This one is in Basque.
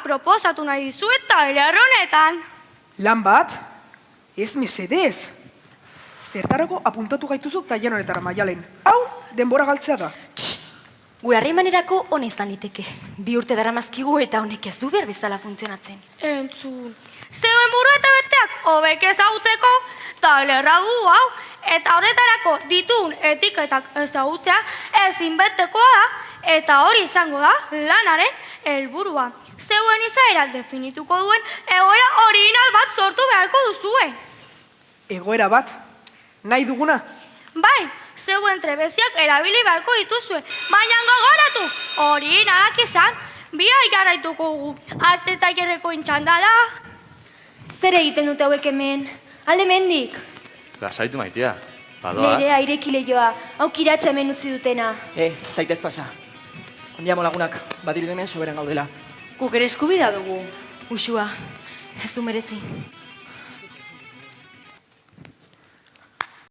proposatu nahi dizuet tailer honetan. Lan bat? Ez mesedez. Zertarako apuntatu gaituzu tailer honetara, Maialen. Hau, denbora galtzea da. Gure harremanerako hona izan liteke. 2 urte daramazkigu eta honek ez du behar bezala funtzionatzen. Entzun. Zeuen buru eta beteak hobek ezagutzeko tailerra du hau. Eta horretarako ditun etiketak ezagutzea ezinbestekoa da. Eta hori izango da lanaren helburua. Zeuen izaera definituko duen egoera original bat sortu beharko duzue. Egoera bat? Nahi duguna? Bai, zeuen trebeziak erabili beharko dituzue. Baina gogoratu, originalak izan, bihar garaituko dugu. Arte tailerreko intxanda da. Zer egiten dute hauek hemen? Alde mendik. Lasaitu Maitea, badoaz. Nerea irekile joa, aukiratxa hemen utzi dutena. Zaitez pasa. Ondiamo lagunak, badirudenen soberan gaudela. Guk ere eskubidea dugu. Usua, ez du merezi.